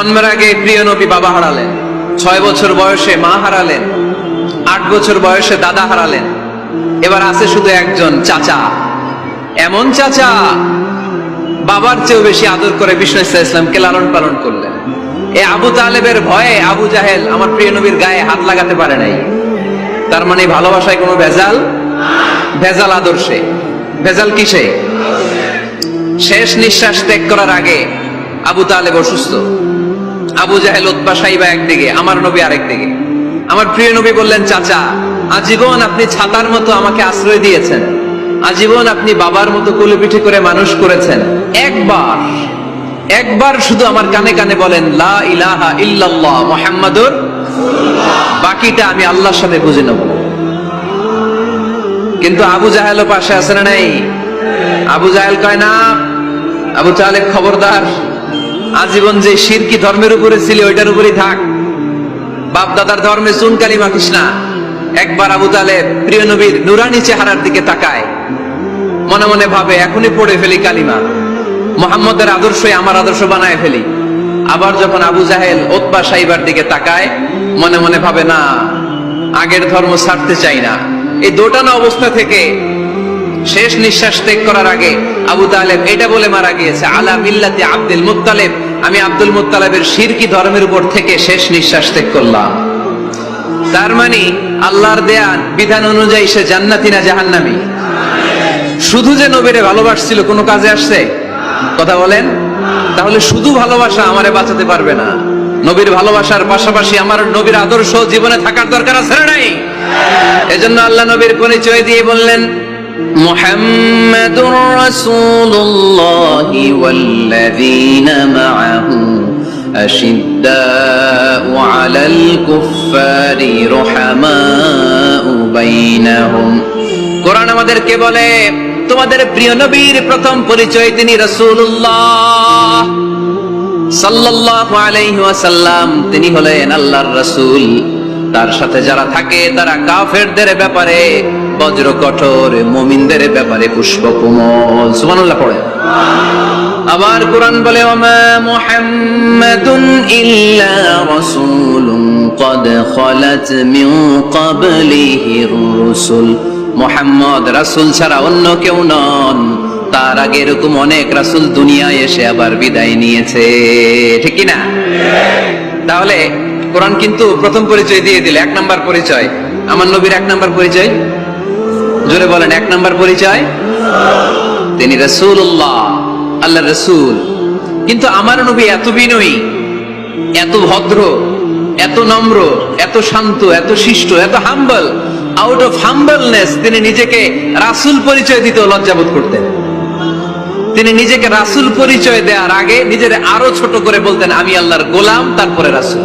জন্মের আগে প্রিয় নবী বাবা হারালেন, 6 বছর বয়সে মা হারালেন, 8 বছর বয়সে দাদা হারালেন, এবার আছে শুধু একজন চাচা। এমন চাচা বাবার চেয়েও বেশি আদর করে বিষ্ণু ইসলামকে লালন পালন করলেন। এ আবু তালেবের ভয়ে আবু জাহেল আমার প্রিয় নবীর গায়ে হাত লাগাতে পারে নাই। তার মানে ভালোবাসায় কোনো ভেজাল? ভেজাল আদর্শে। ভেজাল কিসে? শেষ নিঃশ্বাস ত্যাগ করার আগে আবু তালেব অসুস্থ, আবু জাহেল উতবা সাইবা একদিকে, আমার নবী আরেকদিকে। আমার প্রিয় নবী বললেন, চাচা আজীবন আপনি ছাতার মতো আমাকে আশ্রয় দিয়েছেন, আজীবন আপনি বাবার মতো কোলে পিঠে করে মানুষ করেছেন, একবার শুধু আমার কানে কানে বলেন লা ইলাহা ইল্লাল্লাহ মুহাম্মাদুর রাসূলুল্লাহ, বাকিটা আমি আল্লাহর সাথে বুঝে নেব। কিন্তু আবু জাহেলও পাশে আছে না নাই? আবু জাহেল কয় না, আবু তালেব খবরদার, আজীবন যে শিরকি ধর্মের উপরে ছিল ওইটার উপরেই থাক, বাপ দাদার ধর্মে চুন কালি মাখিস না। একবার আবু তালেব প্রিয় নবীর নুরানি চেহারার দিকে তাকায়, মনে মনে ভাবে এখনই পড়ে ফেলি কালিমা, মুহাম্মদের আদর্শই আমার আদর্শ বানায় ফেলি। আবার যখন আবু জাহেল উতবা সাইবার দিকে তাকায়, মনে মনে ভাবে না, আগের ধর্ম ছাড়তে চাই না। এই দোটানা অবস্থা থেকে শেষ নিঃশ্বাস ত্যাগ করার আগে আবু তালেব এটা বলে মারা গিয়েছে, আলা মিল্লাতি আব্দুল মুত্তালিব, আমি আব্দুল মুত্তালিবের শিরকি ধর্মের উপর থেকে শেষ নিঃশ্বাস ত্যাগ করলাম। তার মানে আল্লাহর দেয়া বিধান অনুযায়ী সে জান্নাতি না জাহান্নামী? শুধু যে নবীরে ভালোবাসছিল কোনো কাজে আসছে? কথা বলেন। তাহলে শুধু ভালোবাসা আমারে বাঁচাতে পারবে না। নবীর ভালোবাসার পাশাপাশি আমার নবীর আদর্শ জীবনে থাকার দরকার আছে না নাই? এজন্য আল্লাহ নবীর পরিচয় দিয়ে বললেন, মুহাম্মাদুর রাসূলুল্লাহি ওয়াল্লাযীনা মাআহু আশিদ্দাউ আলাল কুফফারি রুহামাউ বাইনাহুম। কোরআন আমাদেরকে বলে তোমাদের প্রিয় নবীর প্রথম পরিচয় তিনি রাসূলুল্লাহ সাল্লাল্লাহু আলাইহি ওয়াসাল্লাম, তিনি হলেন আল্লাহর রাসূল। তার সাথে যারা থাকে তারা কাফেরদের ব্যাপারে বজ্র কঠোর, মুমিনদের ব্যাপারে পুষ্পকোমল। সুবহানাল্লাহ পড়ে। আবার কোরআন বলে, ওমা মুহাম্মাদুন ইল্লা রাসূলুন ক্বাদ খালাত মিন ক্বাবলিহির রাসূল। মুহাম্মদ রাসূল ছাড়া অন্য কেউ নন, তার আগে এরকম অনেক রাসূল দুনিয়ায় এসে আবার বিদায় নিয়েছে, ঠিক কি না? তাহলে কোরআন কিন্তু প্রথম পরিচয় দিয়ে দিল, 1 নাম্বার পরিচয়। আমার নবীর 1 নাম্বার পরিচয়, জোরে বলেন, 1 নাম্বার পরিচয় তিনি রাসূলুল্লাহ, আল্লাহর রাসূল। কিন্তু আমার নবী এত বিনয়ী, এত ভদ্র, এত নম্র, এত শান্ত, এত শিষ্ট, এত হাম্বল। আউট অফ হাম্বলনেস তিনি নিজেকে রাসূল পরিচয় দিতে লজ্জাবোধ করতেন। তিনি নিজেকে রাসূল পরিচয় দেওয়ার আগে নিজের আরো ছোট করে বলতেন, আমি আল্লাহর গোলাম, তারপরে রাসূল।